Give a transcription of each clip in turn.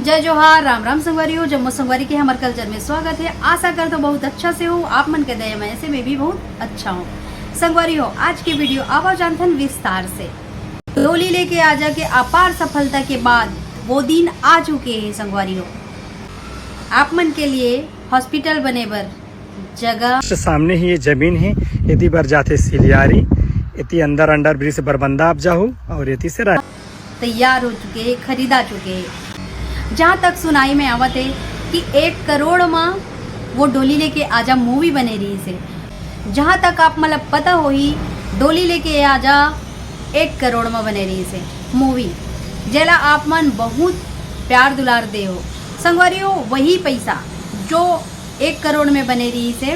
जय जोहार, राम राम संगवारी हो। जम्मू संगवारी के हमारे कल्चर में स्वागत है। आशा कर तो बहुत अच्छा से हो, आप मन के दया में से मैं भी बहुत अच्छा हूँ। संगवारी हो, आज की वीडियो आवा जानथन विस्तार से। डोली लेके आजा के अपार सफलता के बाद वो दिन आ चुके हैं। संगवारी हो, आप मन के लिए हॉस्पिटल बने बर जगह सामने ही ये जमीन है। यदि बर जाते सिलियारी, यदि अंडर ब्रिज बरबंदा आप जाओ और यदि से तैयार हो चुके हैं, खरीदा चुके हैं। जहाँ तक सुनाई में आवत है कि 1 करोड़ में वो डोली लेके आजा मूवी बने रही से। जहाँ तक आप मतलब पता हो ही, डोली लेके आजा 1 करोड़ में बने रही से मूवी, जेला आप मन बहुत प्यार दुलार दे हो। संगवारी हो, वही पैसा जो 1 करोड़ में बने रही से,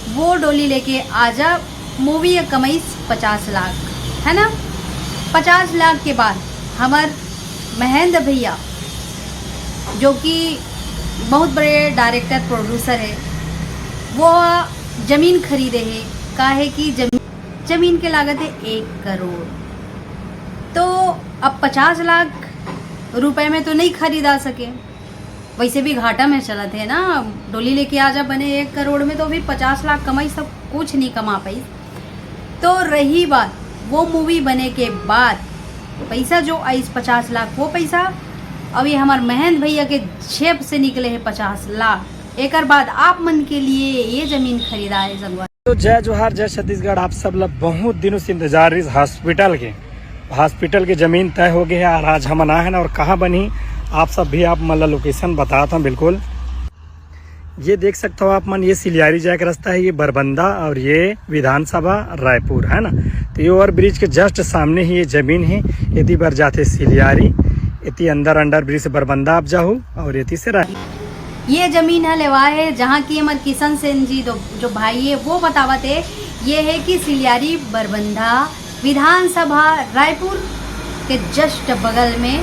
वो डोली लेके आजा मूवी कमाई 50 लाख, है ना। 50 लाख के बाद हमार महेंद्र भैया, जो कि बहुत बड़े डायरेक्टर प्रोड्यूसर है, वो ज़मीन खरीदे है। काहे कि जमीन के लागत है 1 करोड़। तो अब 50 लाख रुपए में तो नहीं खरीदा सके, वैसे भी घाटा में चला थे ना। डोली लेके आजा बने 1 करोड़ में, तो भी 50 लाख कमाई, सब कुछ नहीं कमा पाई। तो रही बात वो मूवी बने के बाद पैसा जो आई 50 लाख, वो पैसा अभी हमारे महेंद्र भैया के जेब से निकले हैं 50 लाख। एक बाद आप मन के लिए ये जमीन खरीदा है। संगवारी तो जय जोहार, जय छत्तीसगढ़। आप सब लोग बहुत दिनों से इंतजार इस हॉस्पिटल के जमीन तय हो गए है और आज हम आए हैं ना। और कहाँ बनी आप सब भी आप मतलब लोकेशन बताता हूँ। बिल्कुल ये देख सकते हो आप मन, ये सिलियारी जाए का रास्ता है, ये बरबंदा और ये विधानसभा रायपुर है ना। तो ये ओवर ब्रिज के जस्ट सामने ही ये जमीन है। यदि बर जाते सिलियारी, यदि अंडर ब्रिज बरबंदा आप जाओ और यदि से ये जमीन है लेवा है, जहाँ की हमारे किशन सेन जी जो भाई है वो बतावत है। ये है कि सिलियारी बरबंदा विधानसभा रायपुर के जस्ट बगल में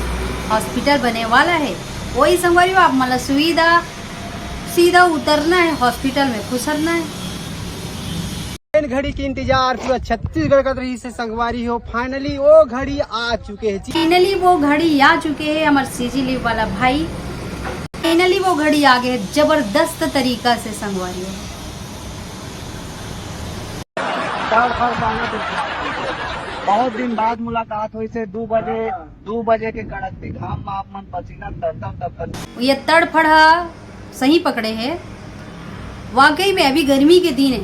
हॉस्पिटल बने वाला है। वही संगवारी हो, आप मतलब सुविधा सीधा उतरना है, हॉस्पिटल में घुसरना है। घड़ी की इंतजार पूरा छत्तीसगढ़ कर रही से संगवारी हो। फाइनली वो घड़ी आ चुके हैं। फाइनली वो घड़ी आ चुके हैं हमारे सीजी वाला भाई। फाइनली वो घड़ी आ गए जबरदस्त तरीका से। संगवारी हो, बहुत दिन बाद मुलाकात हुई से 2 बजे के कड़क थे घाम में आप मन पसीना तड़तड़। ये तड़फड़ा सही पकड़े है। वाकई में अभी गर्मी के दिन है,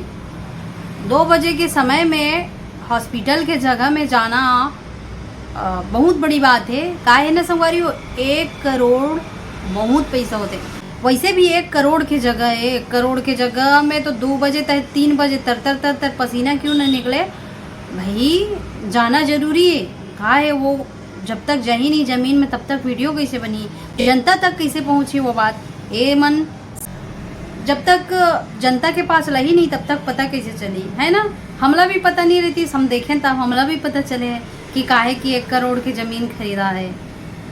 2 बजे के समय में हॉस्पिटल के जगह में जाना बहुत बड़ी बात है। काहे न संगवारी हो, 1 करोड़ बहुत पैसा होते। वैसे भी 1 करोड़ की जगह है, 1 करोड़ की जगह में तो 2 बजे तक 3 बजे तर पसीना क्यों न निकले भाई, जाना जरूरी है। कहा है वो, जब तक जाही नहीं जमीन में तब तक वीडियो कैसे बनी, जनता तक कैसे पहुंची वो बात। ए मन, जब तक जनता के पास रही नहीं तब तक पता कैसे चली, है ना। हमला भी पता नहीं रहती, हम देखें तब हमला भी पता चले कि काहे कि 1 करोड़ की ज़मीन खरीदा है।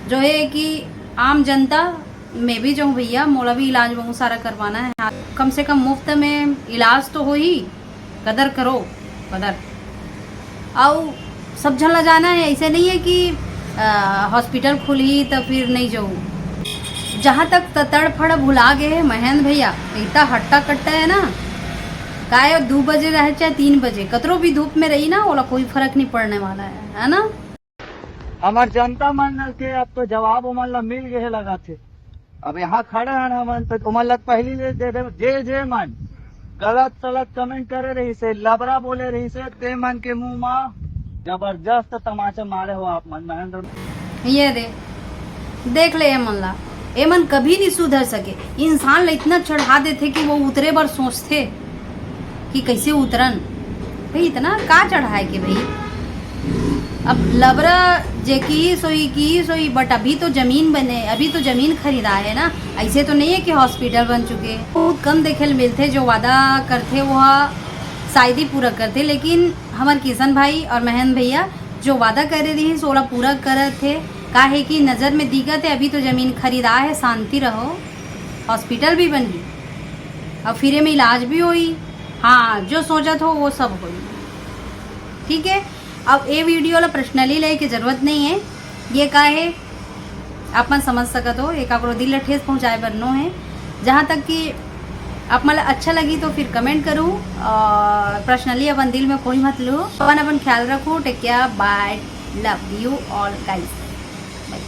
जो है कि आम जनता में भी जो भैया, मोला भी इलाज बहुत सारा करवाना है, कम से कम मुफ्त में इलाज तो हो ही। कदर करो, कदर आओ, सब झला जाना है। ऐसे नहीं है कि हॉस्पिटल खुली तो फिर नहीं जाऊँ। जहाँ तक तड़फड़ भुला गए महेंद्र भैया, इतना हट्टा कट्टा है ना। काय 2 बजे रहे चाहे 3 बजे, कतरो भी धूप में रही ना, वो कोई फर्क नहीं पड़ने वाला है ना। हमार जनता मन के अब तो जवाब उमन मिल गए लगा थे। अब यहाँ खड़े हैं हमन तो उमन लग पहली ले जे मन गलत सलत कमेंट करे रही से, लबरा बोले रही से, ते मन के मुंह में जबरदस्त तमाचा मारे हो आप मन। महेंद्र ये देख ले मन एमन कभी नहीं सुधर सके। इंसान ले इतना चढ़ा देते कि वो उतरे बार सोचते कि कैसे उतरन भाई, इतना का चढ़ाए के भाई। अब लबरा जे की सोई, बट अभी तो जमीन बने, अभी तो जमीन खरीदा है ना। ऐसे तो नहीं है कि हॉस्पिटल बन चुके। बहुत कम देखे मिलते जो वादा करते वह शायद ही पूरा करते, लेकिन हमारे किशन भाई और महेंद्र भैया जो वादा कर रहे थे सोला पूरा कर थे। काहे कि नज़र में दिक्कत है, अभी तो ज़मीन खरीदा है, शांति रहो। हॉस्पिटल भी बन गई, अब फिर में इलाज भी हुई। हाँ, जो सोचा था वो सब हुई। ठीक है, अब ये वीडियो ला पर्सनली ले की ज़रूरत नहीं है। ये का है आप मन समझ सकत हो एक आपको दिल ला ठेस पहुँचाए बर नो है। जहाँ तक कि आप मला अच्छा लगी तो फिर कमेंट करूँ और पर्सनली अपन दिल में कोई मत लो। अपन ख्याल रखो। Take care, bye, love you all guys, bye.